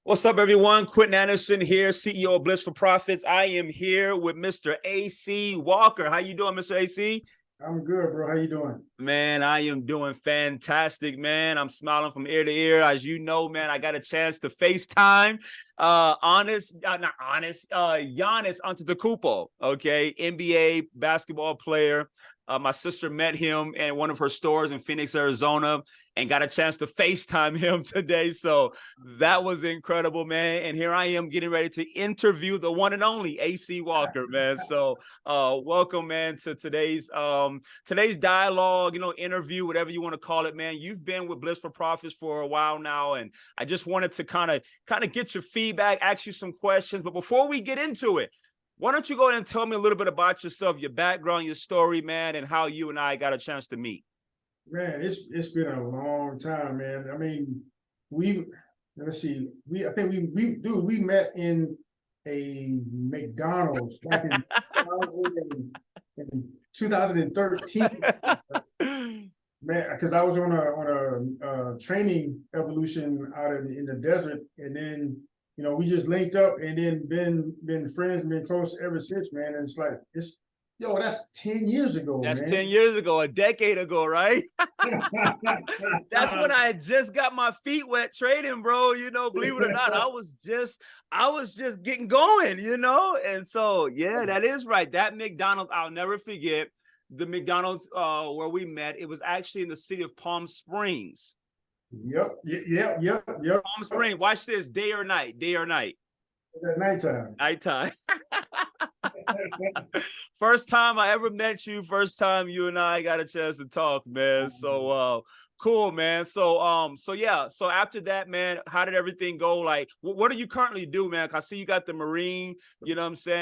What's up, everyone? Quentin Anderson here, CEO of Bliss for Profits. I am here with Mr. AC Walker. How you doing, Mr. AC? I'm good, bro. How you doing? Man, I am doing fantastic, man. I'm smiling from ear to ear. As you know, man, I got a chance to FaceTime Giannis Antetokounmpo, okay? NBA basketball player. My sister met him in one of her stores in Phoenix, Arizona, and got a chance to FaceTime him today. So that was incredible, man. And here I am getting ready to interview the one and only AC Walker, man. So welcome, man, to today's dialogue, interview, whatever you want to call it, man. You've been with Bliss for Profits for a while now, and I just wanted to kind of get your feedback, ask you some questions. But before we get into it, why don't you go ahead and tell me a little bit about yourself, your background, your story, man, and how you and I got a chance to meet. Man, it's been a long time, man. I mean, let's see, we met in a McDonald's back in 2013. Man, because I was on a training evolution out in the desert, and then we just linked up, and then been friends, been close ever since, man. And it's like that's 10 years ago, That's man. 10 years ago, a decade ago, right? That's when I had just got my feet wet trading, bro. Believe it or not, I was just getting going, And so, yeah, that is right. That McDonald's, I'll never forget the McDonald's where we met. It was actually in the city of Palm Springs. Yep. Palm Springs. Watch this, day or night. At nighttime. Nighttime. First time I ever met you, first time you and I got a chance to talk, man. So cool, man. So yeah. So after that, man, how did everything go? Like, what do you currently do, man? I see you got the Marine,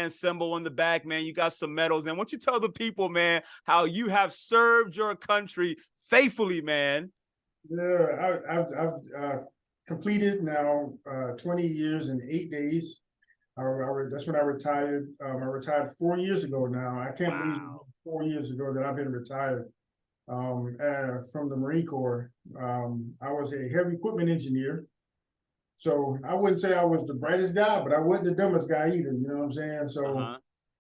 symbol on the back, man. You got some medals, man. Why don't you tell the people, man, how you have served your country faithfully, man? Yeah, I've completed now 20 years and 8 days. That's when I retired. I retired 4 years ago now. I can't believe 4 years ago that I've been retired from the Marine Corps. I was a heavy equipment engineer. So I wouldn't say I was the brightest guy, but I wasn't the dumbest guy either. You know what I'm saying? So,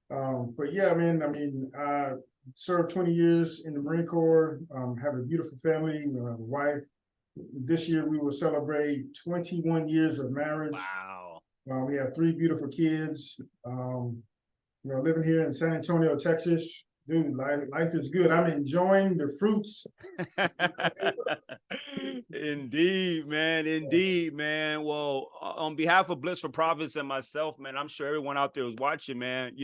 but yeah, man, I mean, I served 20 years in the Marine Corps, have a beautiful family, a wife. This year we will celebrate 21 years of marriage. Wow. We have 3 beautiful kids. Living here in San Antonio, Texas. Dude, life is good. I'm enjoying the fruits. Indeed, man. Indeed, man. Well, on behalf of Bliss for Profits and myself, man, I'm sure everyone out there is watching, man.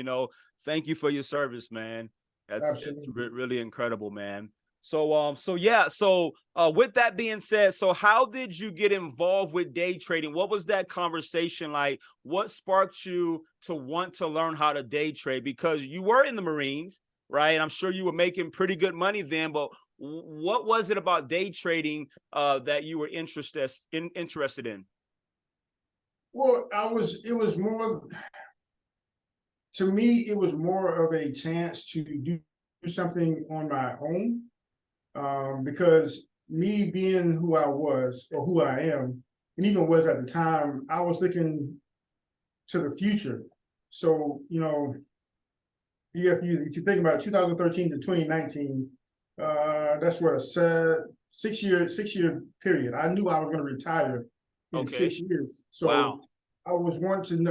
Thank you for your service, man. That's really incredible, man. So yeah. So with that being said, so how did you get involved with day trading? What was that conversation like? What sparked you to want to learn how to day trade? Because you were in the Marines, right? I'm sure you were making pretty good money then, but what was it about day trading that you were interested in? Well, it was more, to me, it was more of a chance to do something on my own. Because me being who I was, or who I am, and even was at the time, I was looking to the future. So, if you think about it, 2013 to 2019, that's what a 6-year period. I knew I was going to retire in 6 years. So I wanted an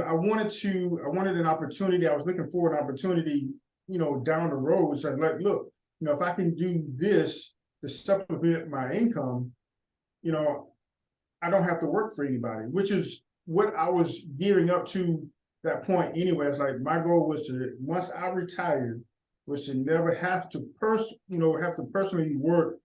opportunity. I was looking for an opportunity, down the road. So like, look, if I can do this to supplement my income, I don't have to work for anybody, which is what I was gearing up to that point anyway. It's like my goal was to, once I retired, was to never have to personally work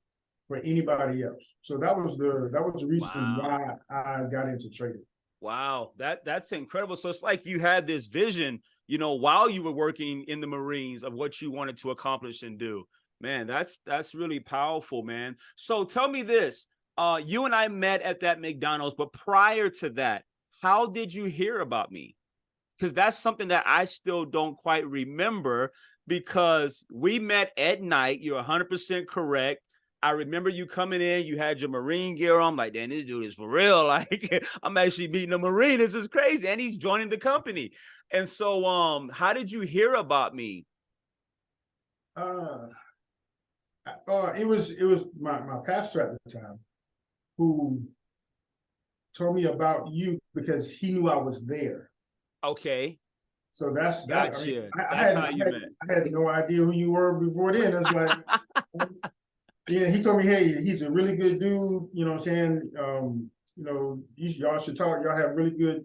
for anybody else. So that was the reason why I got into trading. Wow, that's incredible. So it's like you had this vision, while you were working in the Marines of what you wanted to accomplish and do. Man, that's really powerful, man. So tell me this, you and I met at that McDonald's, but prior to that, how did you hear about me? Because that's something that I still don't quite remember, because we met at night. You're 100% correct. I remember you coming in, you had your Marine gear on. I'm like, damn, this dude is for real. Like, I'm actually meeting a Marine. This is crazy. And he's joining the company. And so, how did you hear about me? Uh, it was my pastor at the time who told me about you because he knew I was there. Okay. So that's that. I mean, Gotcha. That's how you met. I had no idea who you were before then. It's like, yeah, he told me, hey, he's a really good dude. You know what I'm saying? Y'all should talk. Y'all have really good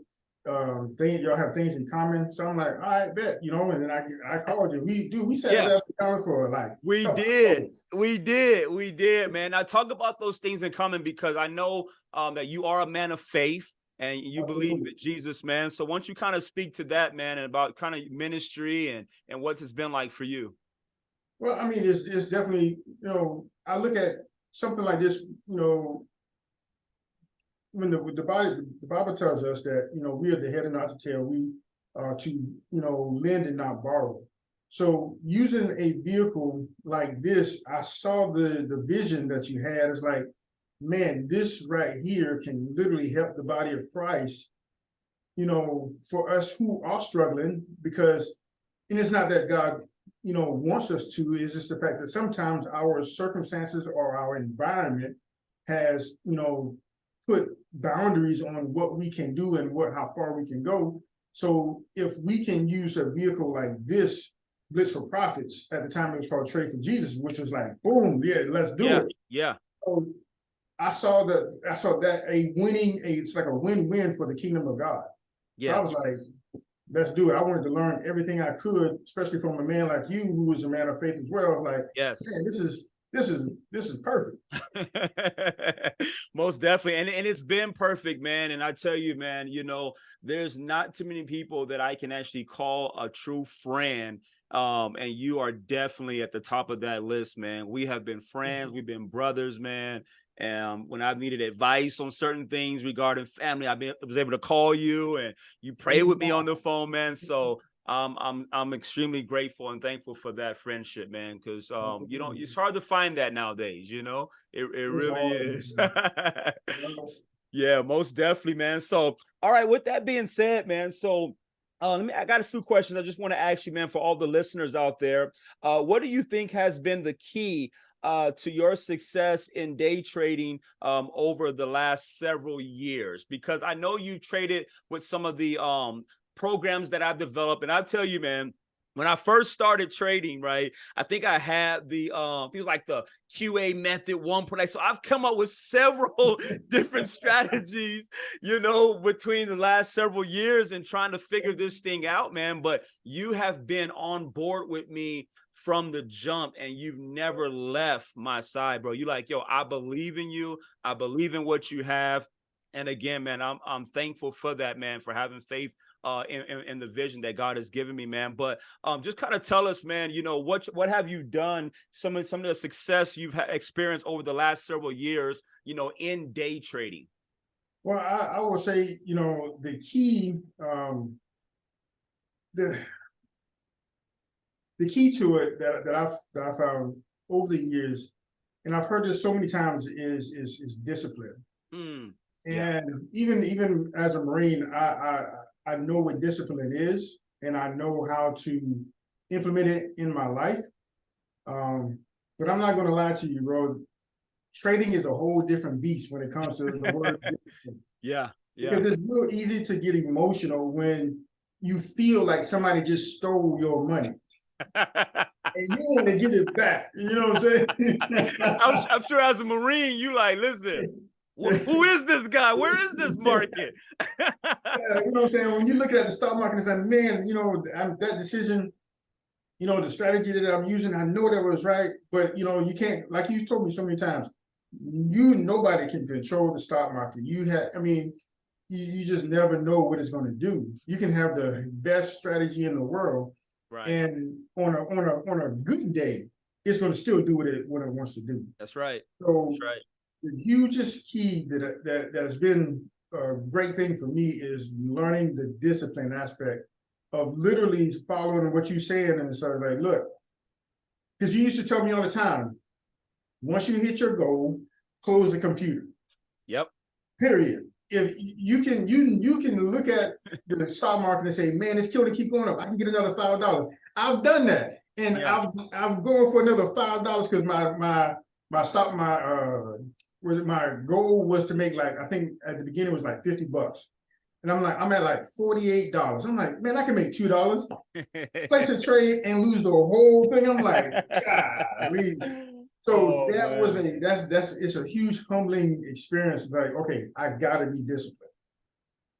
things. Y'all have things in common. So I'm like, all right, bet. And then I called you. We sat Yeah. there for like We did, man. I talk about those things in common because I know that you are a man of faith and you Absolutely. believe in Jesus, man. So once you kind of speak to that, man, and about kind of ministry and what it's been like for you. Well, I mean, it's definitely, I look at something like this, when the Bible tells us that, we are the head and not the tail, we are to, lend and not borrow. So using a vehicle like this, I saw the vision that you had. It's like, man, this right here can literally help the body of Christ, for us who are struggling, because, and it's not that God, wants us to, it's just the fact that sometimes our circumstances or our environment has, put boundaries on what we can do and how far we can go. So if we can use a vehicle like this, Blitz for Profits, at the time it was called Trade for Jesus, which was like, boom, yeah, let's do it. Yeah. So I saw that it's like a win-win for the kingdom of God. Yeah. So I was like, let's do it. I wanted to learn everything I could, especially from a man like you, who was a man of faith as well. Like, yes, man, this is perfect. Most definitely. And it's been perfect, man. And I tell you, man, there's not too many people that I can actually call a true friend. And you are definitely at the top of that list, man. We have been friends, we've been brothers, man. And when I've needed advice on certain things regarding family, I was able to call you and you pray with me on the phone, man. So I'm extremely grateful and thankful for that friendship, man. Because it's hard to find that nowadays. It really is. Yeah, most definitely, man. So, all right. With that being said, man. So, I got a few questions. I just want to ask you, man, for all the listeners out there. What do you think has been the key to your success in day trading over the last several years? Because I know you traded with some of the programs that I've developed, and I tell you, man, when I first started trading, right, I think I had the things like the QA method 1.8. So I've come up with several different strategies, between the last several years and trying to figure this thing out, man. But you have been on board with me from the jump and you've never left my side, bro. You like, yo, I believe in you. I believe in what you have. And again, man, I'm thankful for that, man, for having faith in the vision that God has given me, man. But just kind of tell us, man, what have you done? Some of the success you've experienced over the last several years, in day trading. Well, I will say, the key, the key to it that I found over the years, and I've heard this so many times, is discipline. Yeah. And even as a Marine, I know what discipline is, and I know how to implement it in my life. But I'm not going to lie to you, bro. Trading is a whole different beast when it comes to the word discipline. Yeah. Because it's real easy to get emotional when you feel like somebody just stole your money. And you want to get it back. You know what I'm saying? I'm sure as a Marine, you like, listen, who is this guy? Where is this market? Yeah, you know what I'm saying? When you look at the stock market and say, man, that decision, the strategy that I'm using, I know that was right, but you can't, like you told me so many times, nobody can control the stock market. You just never know what it's going to do. You can have the best strategy in the world, right, and on a good day, it's going to still do what it wants to do. That's right. So that's right. The hugest key that has been a great thing for me is learning the discipline aspect of literally following what you're saying and sort of like, look, because you used to tell me all the time, once you hit your goal, close the computer. Yep. Period. If you can look at the stock market and say, man, it's killing, keep going up. I can get another $5. I've done that. And Yeah. I'm going for another $5 because my goal was to make, like, I think at the beginning it was like $50. And I'm at like $48. I'm like, man, I can make $2. Place a trade and lose the whole thing. I'm like, golly. So Oh, that man. was it's a huge humbling experience. Like, okay, I gotta be disciplined.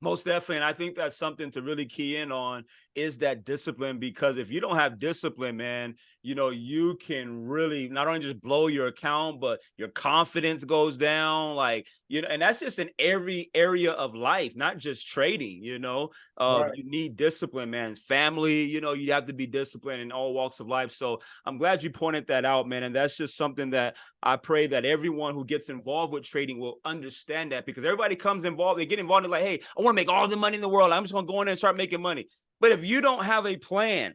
Most definitely. And I think that's something to really key in on is that discipline, because if you don't have discipline, man, you know, you can really not only just blow your account, but your confidence goes down. Like, you know, and that's just in every area of life, not just trading, you know. Right. You need discipline, man. Family, you know, you have to be disciplined in all walks of life. So I'm glad you pointed that out, man. And that's just something that I pray that everyone who gets involved with trading will understand that, because everybody comes involved, they get involved in like, hey, I want to make all the money in the world. I'm just going to go in there and start making money. But if you don't have a plan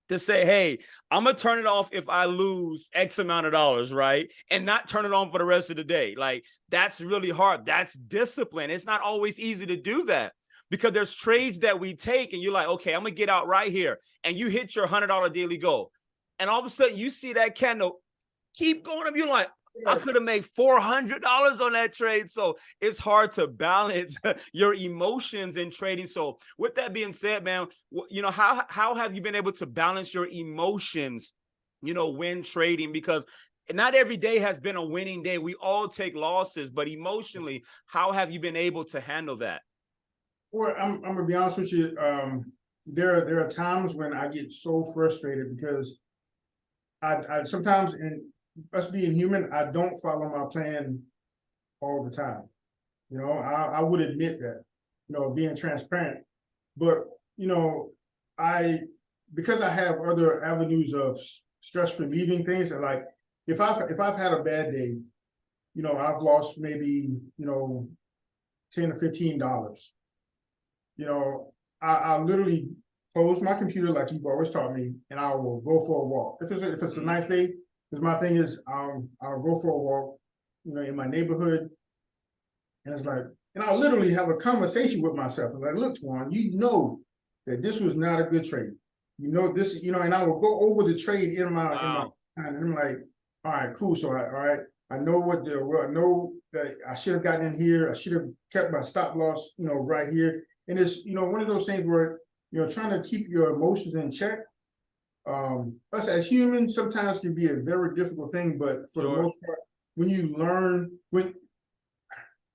to say, hey, I'm going to turn it off if I lose X amount of dollars, right? And not turn it on for the rest of the day. Like, that's really hard. That's discipline. It's not always easy to do that, because there's trades that we take and you're like, okay, I'm going to get out right here. And you hit your $100 daily goal. And all of a sudden you see that candle keep going up. You're like, I could have made $400 on that trade. So it's hard to balance your emotions in trading. So with that being said, man, you know, how have you been able to balance your emotions, you know, when trading? Because not every day has been a winning day. We all take losses, but emotionally, how have you been able to handle that? Well, I'm gonna be honest with you. There are times when I get so frustrated because I sometimes, in us being human, I don't follow my plan all the time. You know, I would admit that, you know, being transparent. But, you know, because I have other avenues of stress relieving things, and like if I've had a bad day, you know, I've lost maybe, you know, $10 or $15. You know, I literally close my computer like you've always taught me, and I will go for a walk. If it's a nice day, because my thing is, I'll go for a walk, you know, in my neighborhood, and it's like, and I'll literally have a conversation with myself. I'm like, look, Twan, you know that this was not a good trade. You know this, you know, and I will go over the trade in my Wow. and I'm like, all right, cool. So all right, I know I know that I should have gotten in here. I should have kept my stop loss, you know, right here. And it's, you know, one of those things where, you know, trying to keep your emotions in check. Us as humans sometimes can be a very difficult thing, but for the most part, when you learn,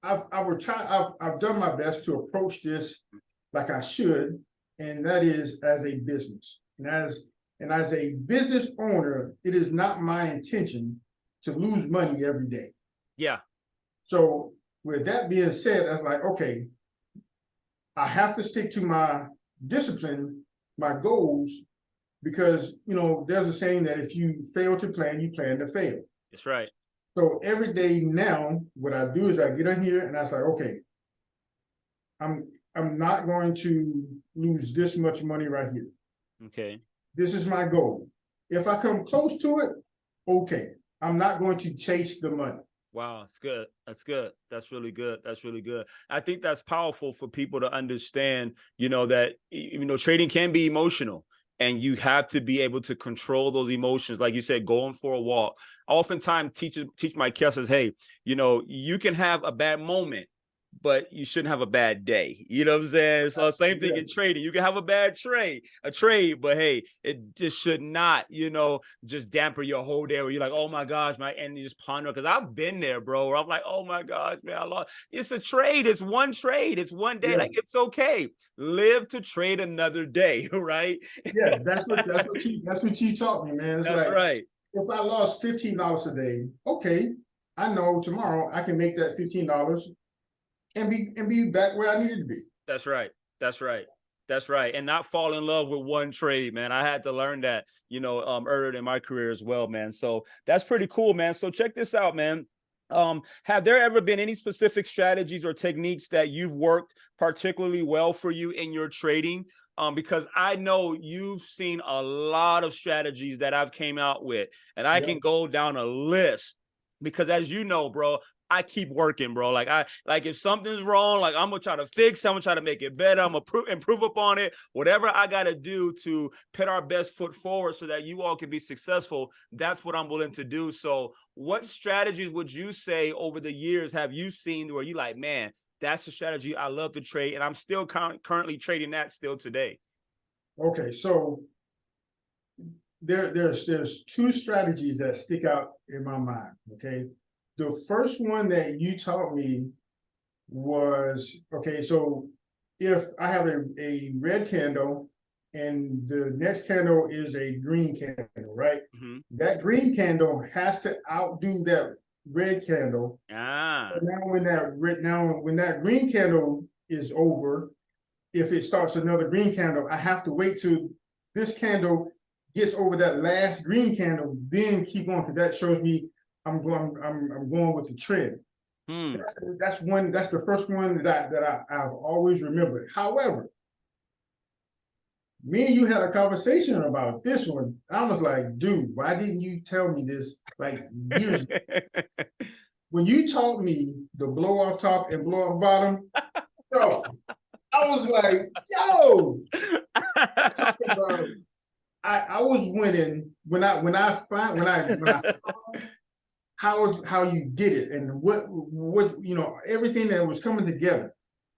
I've done my best to approach this like I should, and that is as a business. And as a business owner, it is not my intention to lose money every day. Yeah. So with that being said, I was like, okay, I have to stick to my discipline, my goals, because, you know, there's a saying that if you fail to plan, you plan to fail. That's right. So every day now, what I do is I get in here and I was like, okay, I'm not going to lose this much money right here. Okay. This is my goal. If I come close to it, okay. I'm not going to chase the money. Wow, that's good. That's good. That's really good. That's really good. I think that's powerful for people to understand, you know, that, you know, trading can be emotional and you have to be able to control those emotions. Like you said, going for a walk. I oftentimes teach my customers, hey, you know, you can have a bad moment, but you shouldn't have a bad day. You know what I'm saying? So same thing in trading. You can have a bad trade, but hey, it just should not, you know, just dampen your whole day where you're like, oh my gosh, and you just ponder. Because I've been there, bro, where I'm like, oh my gosh, man, I lost. It's a trade. It's one trade. It's one day. Yeah. Like, it's okay. Live to trade another day, right? Yeah, that's what you taught me, man. It's That's like, right. if I lost $15 a day, okay, I know tomorrow I can make that $15 and be back where I needed to be. That's right. That's right. That's right. And not fall in love with one trade, man. I had to learn that, you know, earlier in my career as well, man. So that's pretty cool, man. So check this out, man. Have there ever been any specific strategies or techniques that you've worked particularly well for you in your trading? Because I know you've seen a lot of strategies that I've came out with, and I can go down a list because as you know, bro, I keep working, bro. Like if something's wrong, like I'm gonna try to fix it, I'm gonna try to make it better. I'm gonna improve upon it. Whatever I gotta do to put our best foot forward so that you all can be successful, that's what I'm willing to do. So what strategies would you say over the years have you seen where you like, man, that's the strategy I love to trade, and I'm still currently trading that still today? Okay, so there's two strategies that stick out in my mind. Okay, the first one that you taught me was, okay, so if I have a red candle and the next candle is a green candle, right? Mm-hmm. That green candle has to outdo that red candle. Now when that green candle is over, if it starts another green candle, I have to wait till this candle gets over that last green candle, then keep on, because that shows me I'm going with the trend. That's the first one that I've always remembered. However, me and you had a conversation about this one. I was like, dude, why didn't you tell me this like years ago? When you taught me the blow off top and blow off bottom, yo, I was like, yo, talk about, I was winning when I saw how you did it and what everything that was coming together.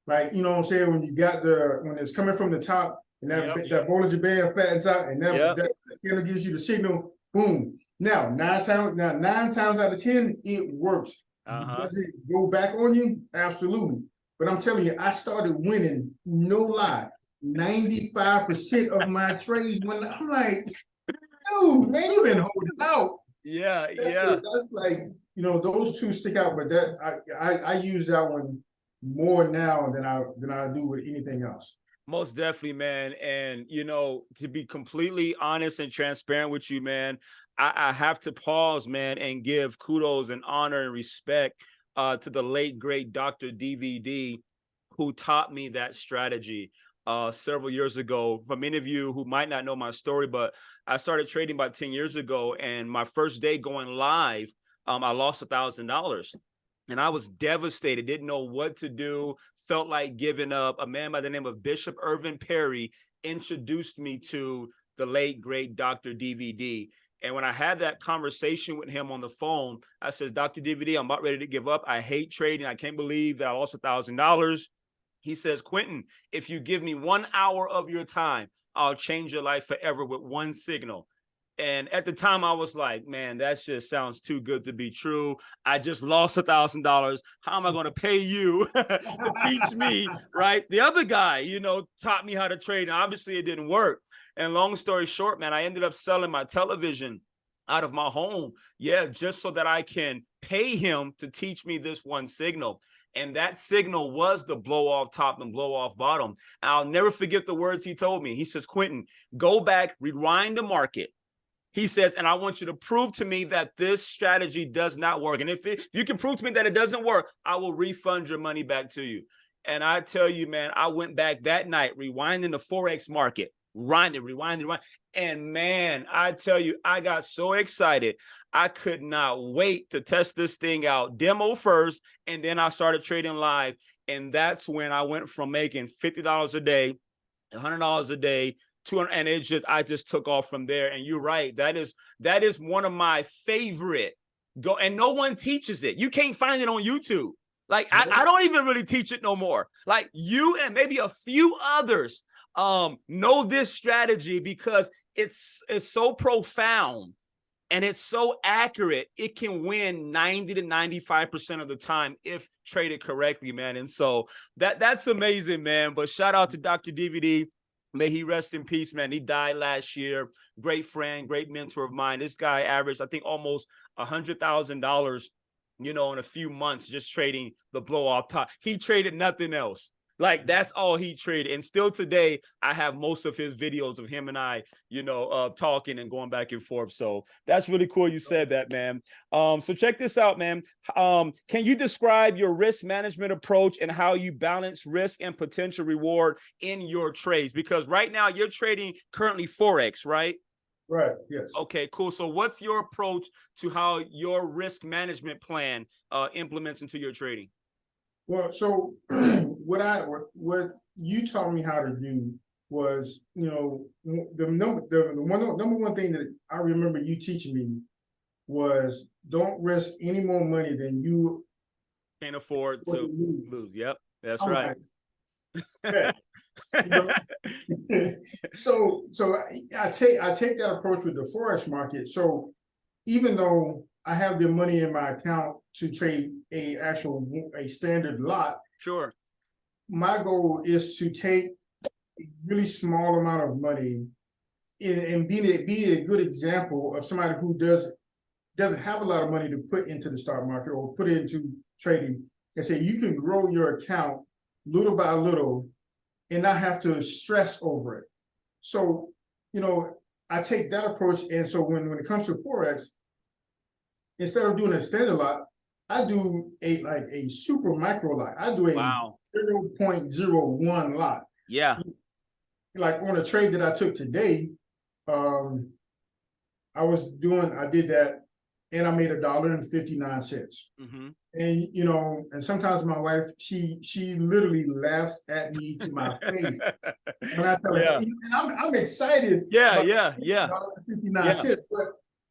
Like, you know what I'm saying, when it's coming from the top and that Bollinger Band flattens out and that candle gives you the signal, boom. Now nine times out of 10 it works. Does it go back on you? Absolutely. But I'm telling you, I started winning, no lie, 95% of my trades when I'm like, dude, man, you've been holding out. That's like, those two stick out, but that I use that one more now than I do with anything else. Most definitely, man. And to be completely honest and transparent with you, man, I have to pause, man, and give kudos and honor and respect to the late great Dr. DVD, who taught me that strategy several years ago. For many of you who might not know my story, but I started trading about 10 years ago, and my first day going live, I lost $1,000. And I was devastated, didn't know what to do, felt like giving up. A man by the name of Bishop Irvin Perry introduced me to the late, great Dr. DVD. And when I had that conversation with him on the phone, I says, Dr. DVD, I'm about ready to give up. I hate trading. I can't believe that I lost $1,000. He says, Quentin, if you give me 1 hour of your time, I'll change your life forever with one signal. And at the time I was like, man, that just sounds too good to be true. I just lost $1,000. How am I going to pay you to teach me, right? The other guy, taught me how to trade. And obviously it didn't work. And long story short, man, I ended up selling my television out of my home. Just so that I can pay him to teach me this one signal. And that signal was the blow off top and blow off bottom. And I'll never forget the words he told me. He says, Quentin, go back, rewind the market. He says, and I want you to prove to me that this strategy does not work. And if you can prove to me that it doesn't work, I will refund your money back to you. And I tell you, man, I went back that night, rewinding the Forex market, rewind. And man, I tell you, I got so excited. I could not wait to test this thing out, demo first, and then I started trading live. And that's when I went from making $50 a day, $100 a day, 200, and I just took off from there. And you're right, that is one of my favorite and no one teaches it. You can't find it on YouTube. Like I don't even really teach it no more. Like you and maybe a few others know this strategy because it's so profound and it's so accurate. It can win 90 to 95% of the time if traded correctly, man. And so that's amazing, man. But shout out to Dr. DVD. May he rest in peace, man. He died last year. Great friend, great mentor of mine. This guy averaged, I think, almost $100,000, in a few months just trading the blow off top. He traded nothing else. Like that's all he traded. And still today, I have most of his videos of him and I, talking and going back and forth. So that's really cool. You said that, man. So check this out, man. Can you describe your risk management approach and how you balance risk and potential reward in your trades? Because right now you're trading currently Forex, right? Right. Yes. Okay, cool. So what's your approach to how your risk management plan implements into your trading? Well, so what you taught me how to do was, the number one thing that I remember you teaching me was don't risk any more money than you Can't afford want to to lose. lose. Yep, that's I'm right. like, "Hey," you know? So I take that approach with the forex market. So even though I have the money in my account to trade a standard lot, Sure. my goal is to take a really small amount of money and be a good example of somebody who doesn't have a lot of money to put into the stock market or put into trading, and say you can grow your account little by little and not have to stress over it. So, I take that approach. And so when it comes to forex, instead of doing a standard lot, I do a super micro lot. I do a Wow. 0.01 lot. Yeah. Like on a trade that I took today, um, I did that, and I made $1.59. Mm-hmm. And sometimes my wife, she literally laughs at me to my face when I tell her, Yeah. and I'm excited Yeah. about Yeah. Yeah. Yeah. $1.59. But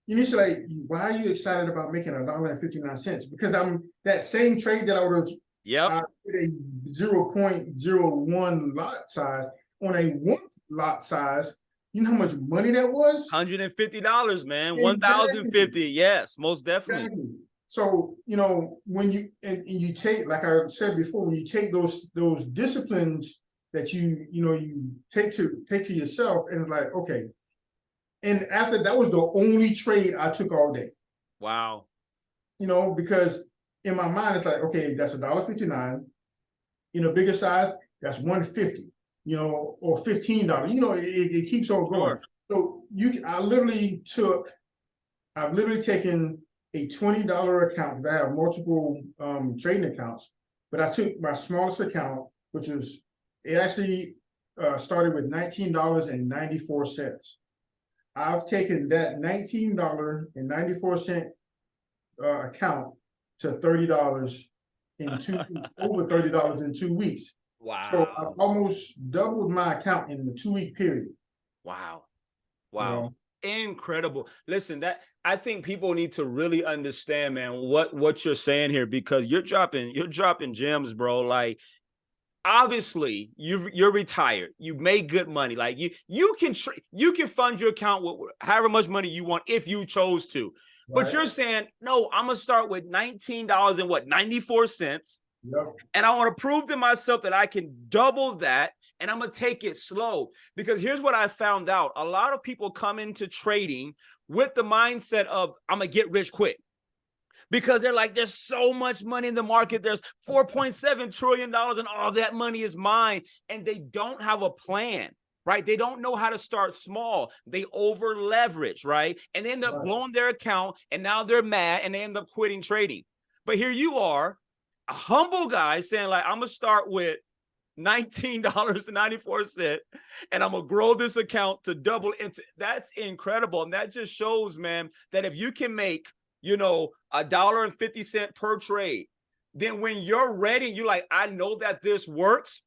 she's like, why are you excited about making $1.59? Because I'm that same trade that I was Yep. with a 0.01 lot size on a one lot size. You know how much money that was? $150, man. Exactly. 1,050. Yes, most definitely. Exactly. So, when and you take, like I said before, when you take those disciplines that you take to yourself, and like, okay. And after that was the only trade I took all day, Wow. because in my mind it's like, okay, that's $1.59. Bigger size, that's $1.50, or $15. It keeps on going. Sure. So I've literally taken a $20 account, because I have multiple trading accounts, but I took my smallest account, which was, it actually started with $19.94. I've taken that $19.94 account to $30 in over $30 in 2 weeks. So I've Wow. almost doubled my account in the 2 week period. Wow. You Wow. know, Incredible. Listen, that I think people need to really understand, man, what you're saying here, because you're dropping gems, bro. Like, obviously you're retired, you made good money, like you can fund your account with however much money you want if you chose to, but right? you're saying no, I'm gonna start with $19 and what, 94 cents, Yep. and I want to prove to myself that I can double that, and I'm gonna take it slow. Because here's what I found out: a lot of people come into trading with the mindset of I'm gonna get rich quick, because they're like, there's so much money in the market. There's $4.7 trillion and all that money is mine. And they don't have a plan, right? They don't know how to start small. They over leverage, right? And they end up Right. blowing their account, and now they're mad and they end up quitting trading. But here you are, a humble guy saying, like, I'm going to start with $19.94, and I'm gonna grow this account to double into. That's incredible. And that just shows, man, that if you can make, $1.50 per trade, then when you're ready, you're like, I know that this works,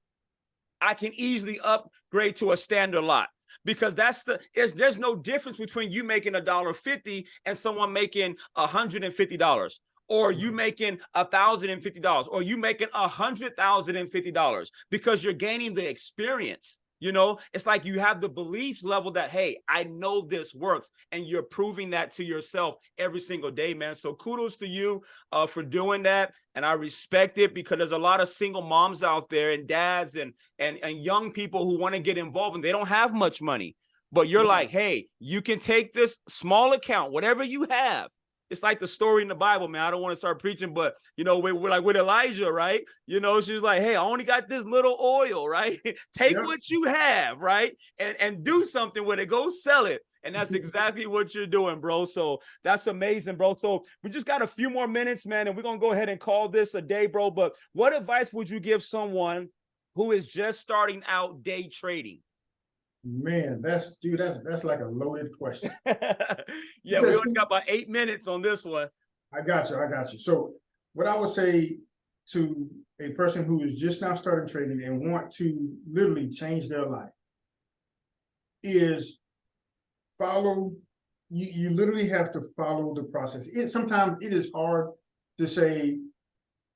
I can easily upgrade to a standard lot. Because there's no difference between you making $1.50 and someone making $150, or you making $1,050, or you making $100,050, because you're gaining the experience. It's like you have the belief level that, hey, I know this works, and you're proving that to yourself every single day, man. So kudos to you for doing that, and I respect it, because there's a lot of single moms out there, and dads, and young people who want to get involved, and they don't have much money. But you're like, hey, you can take this small account, whatever you have. It's like the story in the Bible, man. I don't want to start preaching, but we're like with Elijah, right? She's like, hey, I only got this little oil, right? Take Yep. what you have, right? And do something with it. Go sell it. And that's exactly what you're doing, bro. So that's amazing, bro. So we just got a few more minutes, man, and we're gonna go ahead and call this a day, bro. But what advice would you give someone who is just starting out day trading? Man, that's like a loaded question. Yeah, we Because only got about 8 minutes on this one. I got you. I got you. So what I would say to a person who is just now starting trading and want to literally change their life is follow, you literally have to follow the process. Sometimes it is hard to say,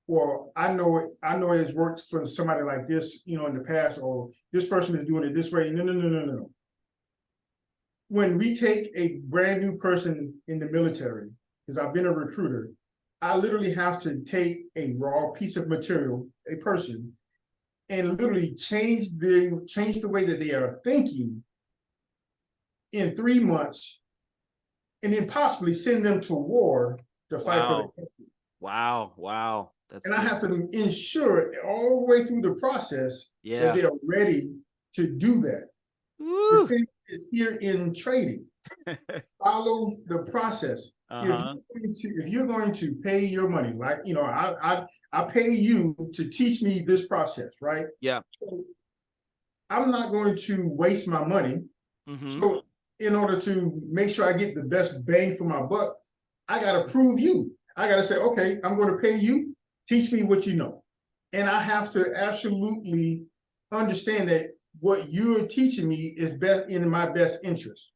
well, I know it's worked for somebody like this, in the past, or this person is doing it this way. No, no, no, no, no. When we take a brand new person in the military, because I've been a recruiter, I literally have to take a raw piece of material, a person, and literally change the way that they are thinking in 3 months, and then possibly send them to war to fight for the Wow. country. Wow. Wow. That's And I good. have to ensure all the way through the process that Yeah. they are ready to do that. The Woo. same is here in trading. Follow the process. Uh-huh. If you're going to pay your money, like I pay you to teach me this process, right? Yeah. So I'm not going to waste my money. Mm-hmm. So in order to make sure I get the best bang for my buck, I gotta prove you. I gotta say, okay, I'm gonna pay you, teach me what you know. And I have to absolutely understand that what you're teaching me is best in my best interest.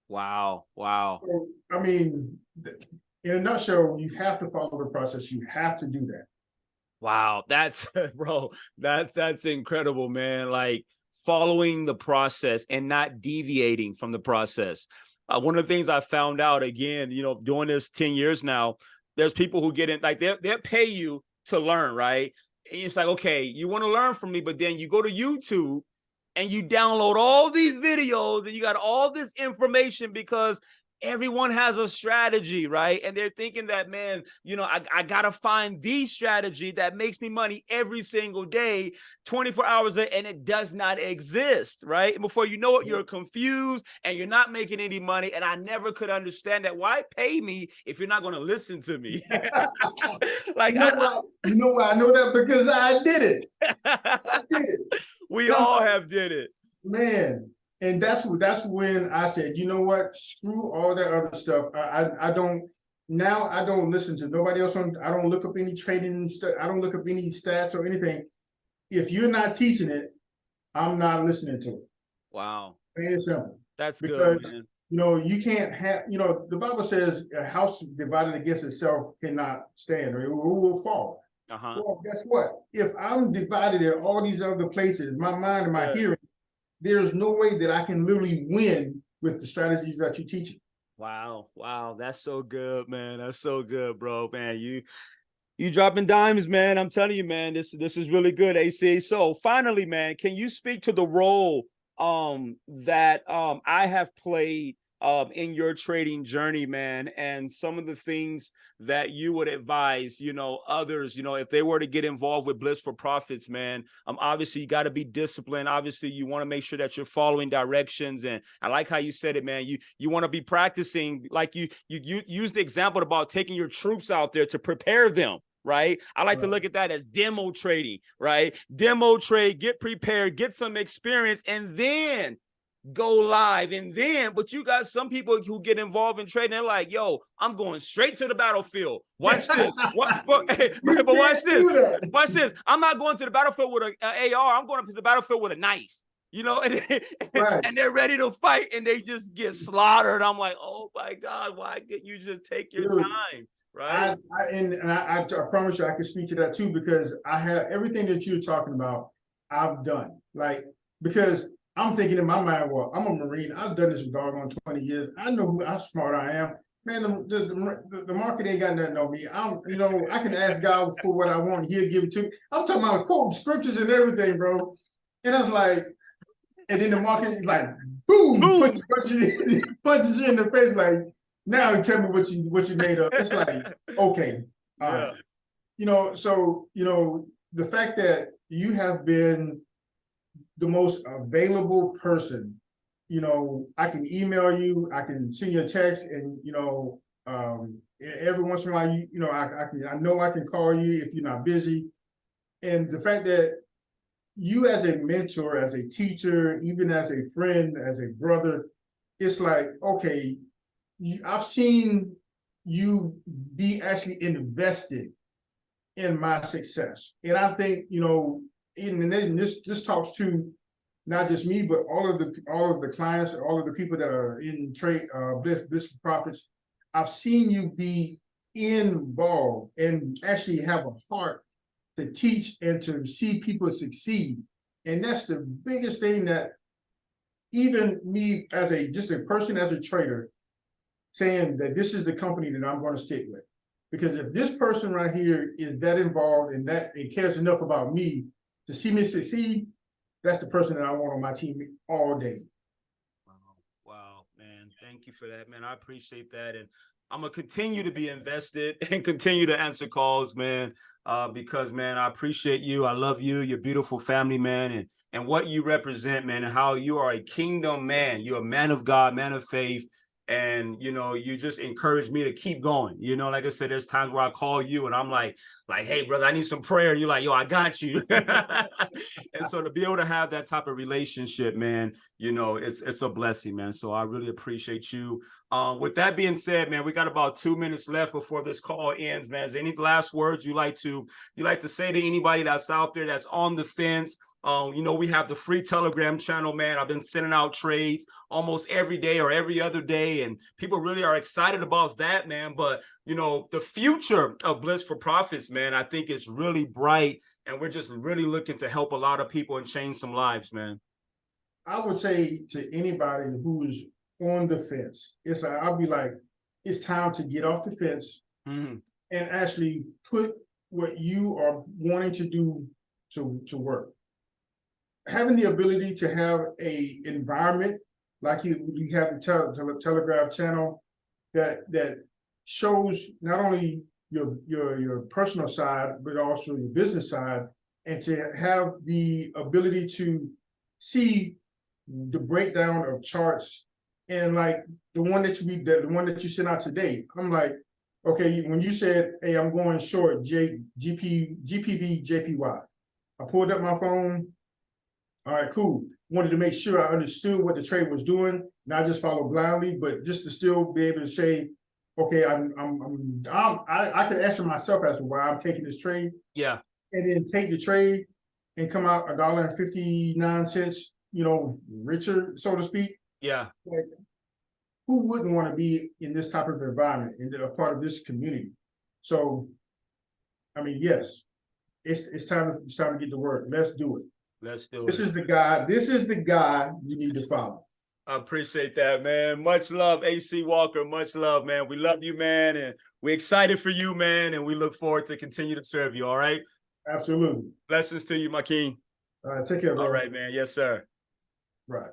Wow. Wow. So, I mean, in a nutshell, you have to follow the process. You have to do that. Wow. That's bro, that's incredible, man. Like following the process and not deviating from the process. One of the things I found out again, doing this 10 years now, there's people who get in, like they'll pay you to learn, right? And it's like, okay, you want to learn from me, but then you go to YouTube and you download all these videos and you got all this information because everyone has a strategy, right? And they're thinking that, man, I gotta find the strategy that makes me money every single day, 24 hours a day, and it does not exist, right? And before you know it, you're confused and you're not making any money. And I never could understand that. Why pay me if you're not going to listen to me? Like, You know why I know that? Because I did it. I did it. We all have did it. Man. And that's when I said, you know what? Screw all that other stuff. I don't listen to nobody else I don't look up any trading stuff. I don't look up any stats or anything. If you're not teaching it, I'm not listening to it. Wow. Plain and simple. That's because, good, man. You can't have, the Bible says a house divided against itself cannot stand, or it will fall. Uh-huh. Well, guess what? If I'm divided in all these other places, my mind and my hearing, there's no way that I can literally win with the strategies that you're teaching. Wow. Wow. That's so good, man. That's so good, bro. Man, you dropping dimes, man. I'm telling you, man, this is really good, AC. So finally, man, can you speak to the role that I have played in your trading journey, man, and some of the things that you would advise, others, if they were to get involved with Blitz for Profits, man. Obviously you got to be disciplined. Obviously, you want to make sure that you're following directions. And I like how you said it, man. You want to be practicing, like you used the example about taking your troops out there to prepare them. Right. I like to look at that as demo trading, right? Demo trade, get prepared, get some experience, and then go live. And then, but you got some people who get involved in trading. They're like, yo, I'm going straight to the battlefield. Watch this. But watch this. Watch this. I'm not going to the battlefield with an AR. I'm going to the battlefield with a knife. And they're ready to fight and they just get slaughtered. I'm like, oh my God, why can't you just take your time? Right. I promise you I can speak to that too, because I have everything that you're talking about, I've done. Like, because I'm thinking in my mind, well, I'm a Marine. I've done this for doggone 20 years. I know how smart I am. Man, the market ain't got nothing on me. I can ask God for what I want. He'll give it to me. I'm talking about quoting scriptures and everything, bro. And I was like, and then the market is like, boom, punches you in the face, like, now tell me what you made of. It's like, okay, so the fact that you have been the most available person, I can email you, I can send you a text, and every once in a while, I know I can call you if you're not busy, and the fact that you as a mentor, as a teacher, even as a friend, as a brother, it's like, okay, I've seen you be actually invested in my success. And I think, you know, and then this talks to not just me, but all of the clients, all of the people that are in trade, Bliss for Profits. I've seen you be involved and actually have a heart to teach and to see people succeed. And that's the biggest thing that even me as just a person, as a trader, saying that this is the company that I'm going to stick with. Because if this person right here is that involved and that it cares enough about me to see me succeed, that's the person that I want on my team all day. Wow, man. Thank you for that, man. I appreciate that. And I'm gonna continue to be invested and continue to answer calls, man. Because man, I appreciate you. I love you, your beautiful family, man, and what you represent, man, and how you are a kingdom man. You're a man of God, man of faith. And you know, you just encourage me to keep going. You know, like I said, there's times where I call you and I'm like, hey, brother, I need some prayer. And you're like, yo, I got you. And so to be able to have that type of relationship, man, you know, it's a blessing, man. So I really appreciate you. With that being said, man, we got about 2 minutes left before this call ends, man. Is there any last words you like to say to anybody that's out there that's on the fence? You know, we have the free Telegram channel, man. I've been sending out trades almost every day or every other day, and people really are excited about that, man. But you know, the future of Bliss for Profits, man, I think is really bright, and we're just really looking to help a lot of people and change some lives, man. I would say to anybody who's on the fence, I'll be like, it's time to get off the fence and actually put what you are wanting to do to work. Having the ability to have a environment like you have the Telegraph channel that shows not only your personal side but also your business side, and to have the ability to see the breakdown of charts, and like the one that you sent out today. I'm like, okay, when you said, hey, I'm going short GPV JPY, I pulled up my phone. All right, cool. Wanted to make sure I understood what the trade was doing, not just follow blindly, but just to still be able to say, okay, I can answer myself as to why I'm taking this trade. Yeah. And then take the trade and come out $1.59, you know, richer, so to speak. Yeah. Like, who wouldn't want to be in this type of environment and a part of this community? So, I mean, yes, it's time to get to work. Let's do it. Let's do it. This is the guy you need to follow. I appreciate that, man. Much love, AC Walker. Much love, man. We love you, man, and we're excited for you, man, and we look forward to continue to serve you. All right. Absolutely. Blessings to you, my king. All right, take care, bro. All right, man. Yes, sir. Right.